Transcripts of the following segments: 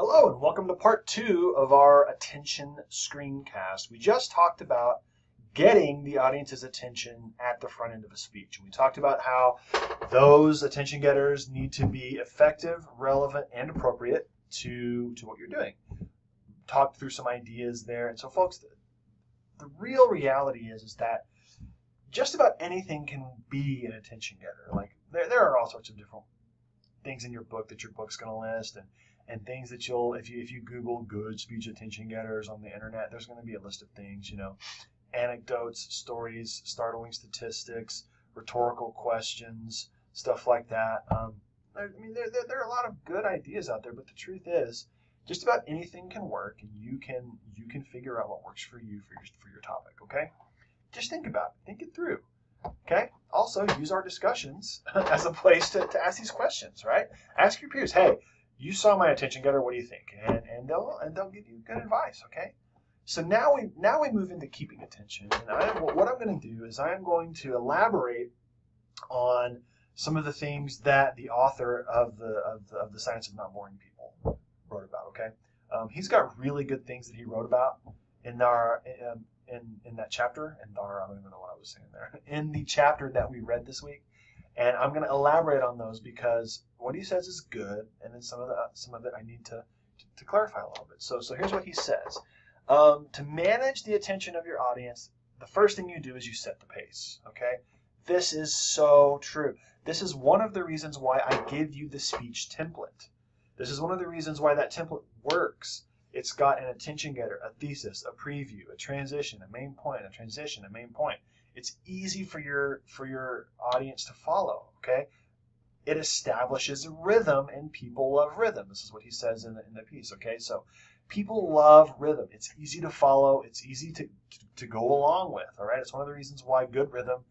Hello and welcome to part 2 of our attention screencast. We just talked about getting the audience's attention at the front end of a speech. We talked about how those attention getters need to be effective, relevant, and appropriate to what you're doing. Talked through some ideas there. And so folks, the real reality is that just about anything can be an attention getter. Like there are all sorts of different things in your book that your book's going to list, and things that you'll, if you Google good speech attention getters on the internet, there's going to be a list of things, anecdotes, stories, startling statistics, rhetorical questions, stuff like that. There are a lot of good ideas out there, but the truth is, just about anything can work, and you can figure out what works for you for your topic. Okay, just think about it, think it through. Okay. Also, use our discussions as a place to ask these questions. Right? Ask your peers, hey, you saw my attention getter. What do you think? And they'll give you good advice. Okay. So now we move into keeping attention. And what I'm going to do is I'm going to elaborate on some of the things that the author of the Science of Not Boring People wrote about. Okay. He's got really good things that he wrote about in that chapter. I don't even know what I was saying there. In the chapter that we read this week. And I'm going to elaborate on those because what he says is good, and then some of it I need to clarify a little bit. So here's what he says. To manage the attention of your audience, the first thing you do is you set the pace. Okay? This is so true. This is one of the reasons why I give you the speech template. This is one of the reasons why that template works. It's got an attention getter, a thesis, a preview, a transition, a main point, a transition, a main point. It's easy for your audience to follow, okay? It establishes a rhythm, and people love rhythm. This is what he says in the piece, okay? So people love rhythm. It's easy to follow. It's easy to go along with, all right? It's one of the reasons why good rhythm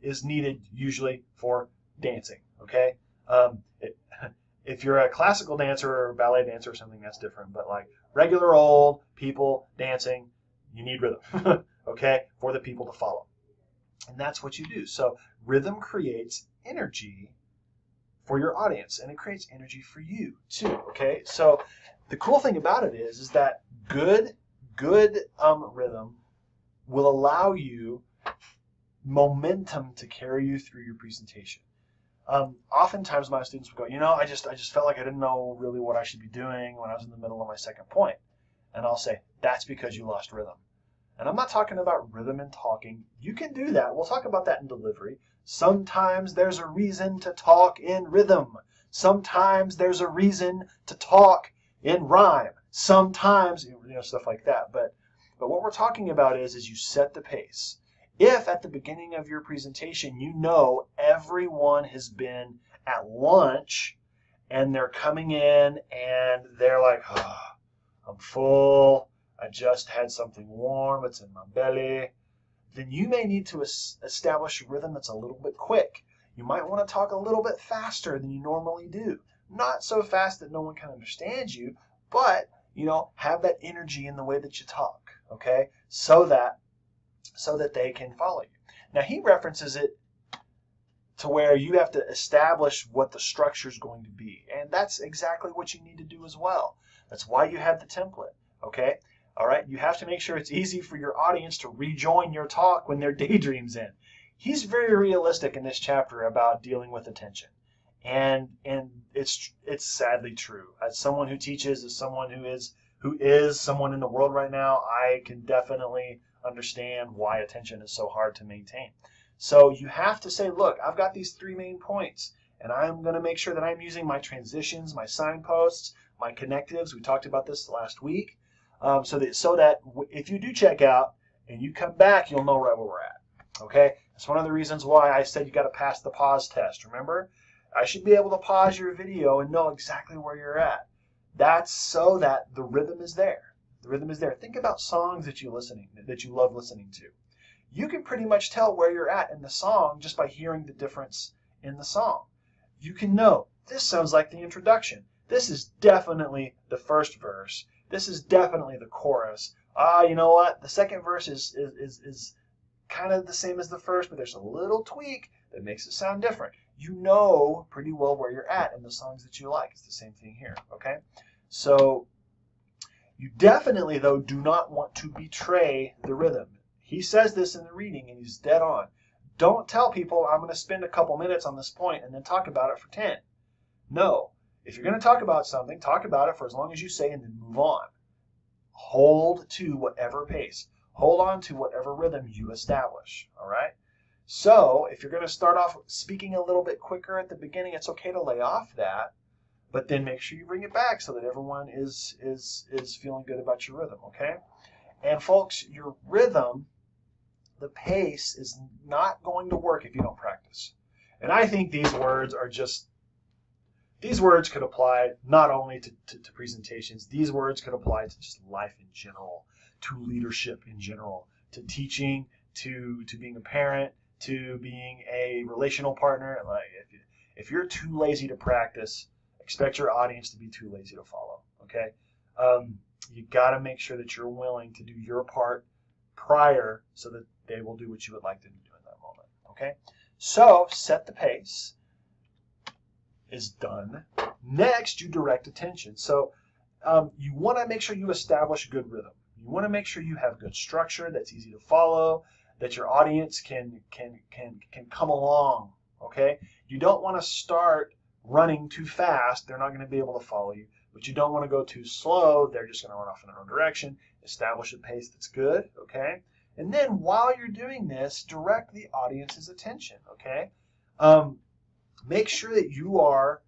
is needed usually for dancing, okay? If you're a classical dancer or a ballet dancer or something, that's different. But like regular old people dancing, you need rhythm, okay, for the people to follow. And that's what you do. So rhythm creates energy for your audience, and it creates energy for you too, okay? So the cool thing about it is that good rhythm will allow you momentum to carry you through your presentation. Oftentimes my students will go, I just felt like I didn't know really what I should be doing when I was in the middle of my second point. And I'll say, that's because you lost rhythm. And I'm not talking about rhythm and talking. You can do that. We'll talk about that in delivery. Sometimes there's a reason to talk in rhythm. Sometimes there's a reason to talk in rhyme. Sometimes, stuff like that. But what we're talking about is you set the pace. If at the beginning of your presentation you know everyone has been at lunch and they're coming in and they're like, oh, I'm full, I just had something warm, it's in my belly, then you may need to establish a rhythm that's a little bit quick. You might want to talk a little bit faster than you normally do. Not so fast that no one can understand you, but, have that energy in the way that you talk, okay? So that they can follow you. Now, he references it to where you have to establish what the structure is going to be. And that's exactly what you need to do as well. That's why you have the template, okay? All right, you have to make sure it's easy for your audience to rejoin your talk when their daydreams end. He's very realistic in this chapter about dealing with attention. And it's sadly true. As someone who teaches, as someone who is someone in the world right now, I can definitely understand why attention is so hard to maintain. So you have to say, look, I've got these 3 main points, and I'm going to make sure that I'm using my transitions, my signposts, my connectives. We talked about this last week. So that if you do check out and you come back, you'll know right where we're at. Okay? That's one of the reasons why I said you got to pass the pause test. Remember? I should be able to pause your video and know exactly where you're at. That's so that the rhythm is there. The rhythm is there. Think about songs that you love listening to. You can pretty much tell where you're at in the song just by hearing the difference in the song. You can know, this sounds like the introduction. This is definitely the first verse. This is definitely the chorus. You know what? The second verse is kind of the same as the first, but there's a little tweak that makes it sound different. You know pretty well where you're at in the songs that you like. It's the same thing here, okay? So You definitely, though, do not want to betray the rhythm. He says this in the reading, and he's dead on. Don't tell people, I'm going to spend a couple minutes on this point and then talk about it for 10. No. If you're going to talk about something, talk about it for as long as you say and then move on. Hold to whatever pace. Hold on to whatever rhythm you establish. All right? So if you're going to start off speaking a little bit quicker at the beginning, it's okay to lay off that. But then make sure you bring it back so that everyone is feeling good about your rhythm, okay? And folks, your rhythm, the pace, is not going to work if you don't practice. And I think these words could apply not only to presentations, these words could apply to just life in general, to leadership in general, to teaching, to being a parent, to being a relational partner. Like if you're too lazy to practice, expect your audience to be too lazy to follow, okay? You got to make sure that you're willing to do your part prior so that they will do what you would like them to do in that moment, okay? So set the pace is done. Next, you direct attention. So you want to make sure you establish good rhythm. You want to make sure you have good structure that's easy to follow, that your audience can come along, okay? You don't want to start running too fast. They're not going to be able to follow you. But you don't want to go too slow. They're just going to run off in their own direction. Establish a pace that's good, okay? And then while you're doing this, direct the audience's attention, okay? Make sure that you are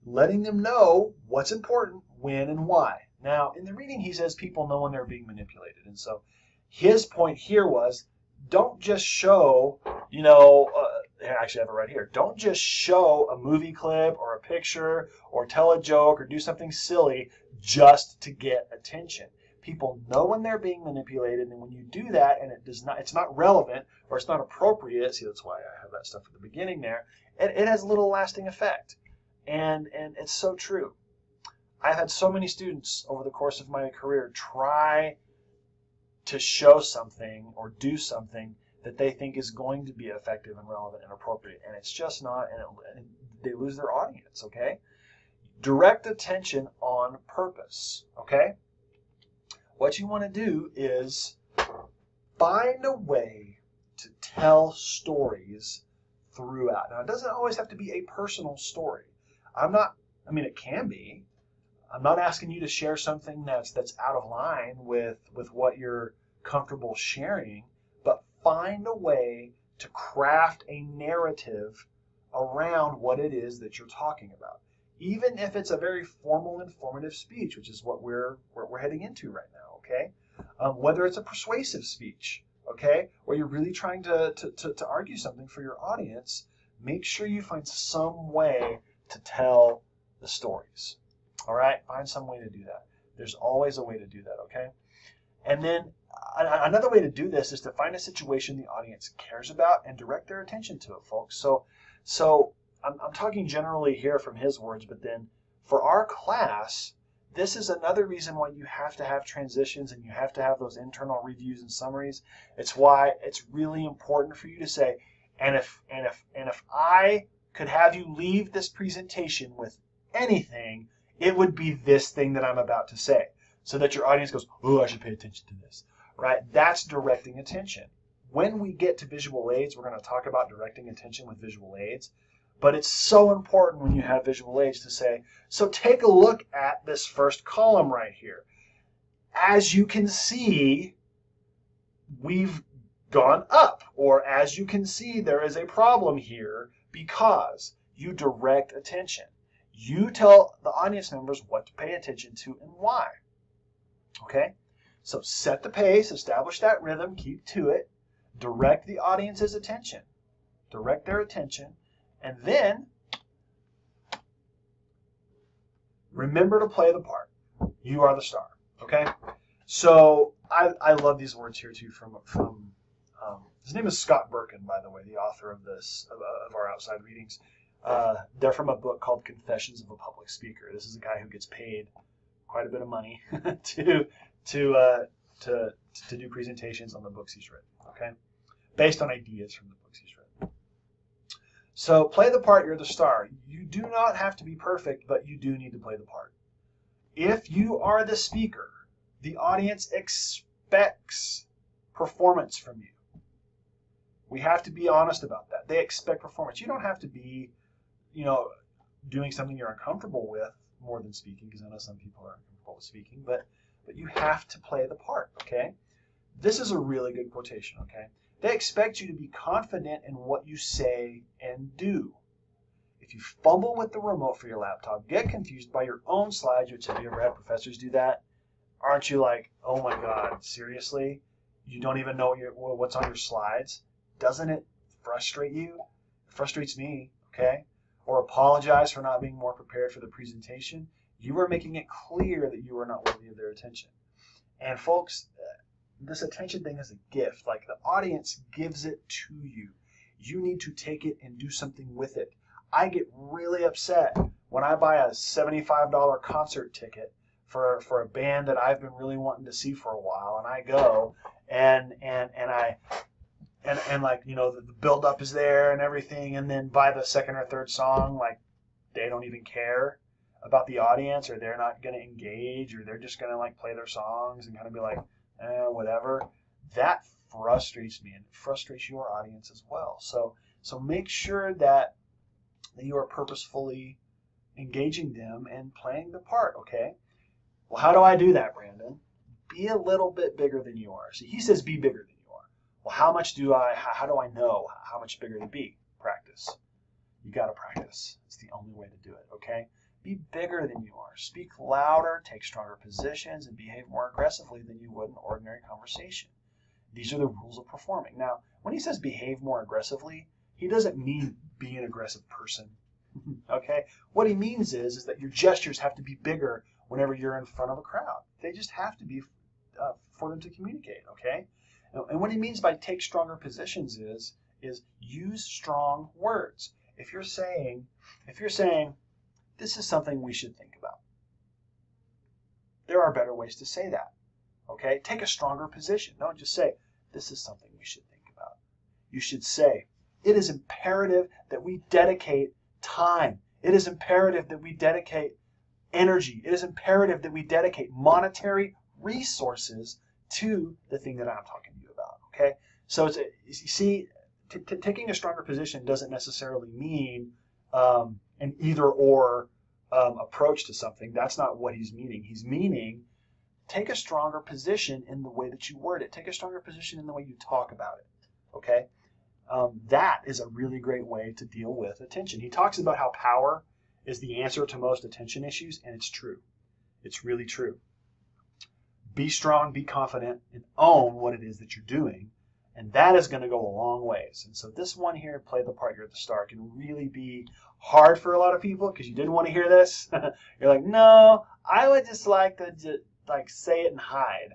letting them know what's important, when, and why. Now, in the reading, he says people know when they're being manipulated. And so his point here was, don't just show, actually I have it right here. Don't just show a movie clip or a picture or tell a joke or do something silly just to get attention. People know when they're being manipulated, and when you do that and it's not relevant or it's not appropriate, see, that's why I have that stuff at the beginning there, it has little lasting effect. And it's so true. I've had so many students over the course of my career try to show something or do something that they think is going to be effective and relevant and appropriate, and it's just not, and they lose their audience, okay? Direct attention on purpose, okay? What you want to do is find a way to tell stories throughout. Now, it doesn't always have to be a personal story. It can be. I'm not asking you to share something that's out of line with what you're comfortable sharing, but find a way to craft a narrative around what it is that you're talking about. Even if it's a very formal, informative speech, which is what we're heading into right now, okay? Whether it's a persuasive speech, okay, where you're really trying to argue something for your audience, make sure you find some way to tell the stories. All right, find some way to do that. There's always a way to do that, okay? And then another way to do this is to find a situation the audience cares about and direct their attention to it, folks. So I'm talking generally here from his words, but then for our class, this is another reason why you have to have transitions and you have to have those internal reviews and summaries. It's why it's really important for you to say, and if I could have you leave this presentation with anything, it would be this thing that I'm about to say, so that your audience goes, oh, I should pay attention to this, right? That's directing attention. When we get to visual aids, we're going to talk about directing attention with visual aids, but it's so important when you have visual aids to say, so take a look at this first column right here. As you can see, we've gone up, or as you can see, there is a problem here, because you direct attention. You tell the audience members what to pay attention to and why. Okay? So set the pace, establish that rhythm, keep to it, direct the audience's attention. Direct their attention, and then remember to play the part. You are the star. Okay? So I love these words here too from his name is Scott Birkin, by the way, the author of of our outside readings. They're from a book called Confessions of a Public Speaker. This is a guy who gets paid quite a bit of money to do presentations on the books he's written, okay? Based on ideas from the books he's written. So play the part, you're the star. You do not have to be perfect, but you do need to play the part. If you are the speaker, The audience expects performance from you. We have to be honest about that. They expect performance. You don't have to be, doing something you're uncomfortable with more than speaking, because I know some people are uncomfortable with speaking, but you have to play the part, okay? This is a really good quotation, okay? They expect you to be confident in what you say and do. If you fumble with the remote for your laptop, get confused by your own slides, which have you ever had professors do that? Aren't you like, oh my God, seriously? You don't even know what's on your slides? Doesn't it frustrate you? It frustrates me, okay? Or apologize for not being more prepared for the presentation. You are making it clear that you are not worthy of their attention. And folks, this attention thing is a gift. Like, the audience gives it to you. You need to take it and do something with it. I get really upset when I buy a $75 concert ticket for a band that I've been really wanting to see for a while, and I go and like, the build up is there and everything, and then by the second or third song, like, they don't even care about the audience, or they're not going to engage, or they're just going to like play their songs and kind of be like, whatever. That frustrates me, and it frustrates your audience as well. So make sure that you are purposefully engaging them and playing the part, okay? Well, how do I do that, Brandon? Be a little bit bigger than you are. See, he says be bigger than you are. Well, how do I know how much bigger to be? Practice. You got to practice. It's the only way to do it, okay? Be bigger than you are. Speak louder, take stronger positions, and behave more aggressively than you would in ordinary conversation. These are the rules of performing. Now, when he says behave more aggressively, he doesn't mean be an aggressive person, okay? What he means is that your gestures have to be bigger whenever you're in front of a crowd. They just have to be for them to communicate, okay? And what he means by take stronger positions is use strong words. If you're saying, this is something we should think about, there are better ways to say that, okay? Take a stronger position. Don't just say, this is something we should think about. You should say, it is imperative that we dedicate time. It is imperative that we dedicate energy. It is imperative that we dedicate monetary resources to the thing that I'm talking to you about, okay? So you see, taking a stronger position doesn't necessarily mean an either-or approach to something. That's not what he's meaning. He's meaning take a stronger position in the way that you word it. Take a stronger position in the way you talk about it, okay? That is a really great way to deal with attention. He talks about how power is the answer to most attention issues, and it's true. It's really true. Be strong, be confident, and own what it is that you're doing, and that is going to go a long ways. And so this one here, play the part you're at the start, can really be hard for a lot of people because you didn't want to hear this. You're like, no, I would just like to say it and hide.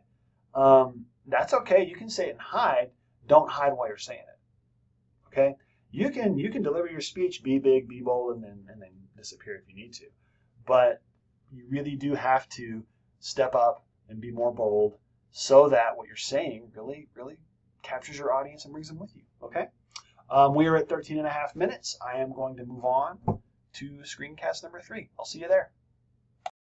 That's okay. You can say it and hide. Don't hide while you're saying it. Okay? You can deliver your speech, be big, be bold, and then disappear if you need to. But you really do have to step up and be more bold so that what you're saying really captures your audience and brings them with you. Okay? We are at 13.5 minutes. I am going to move on to screencast number 3. I'll see you there.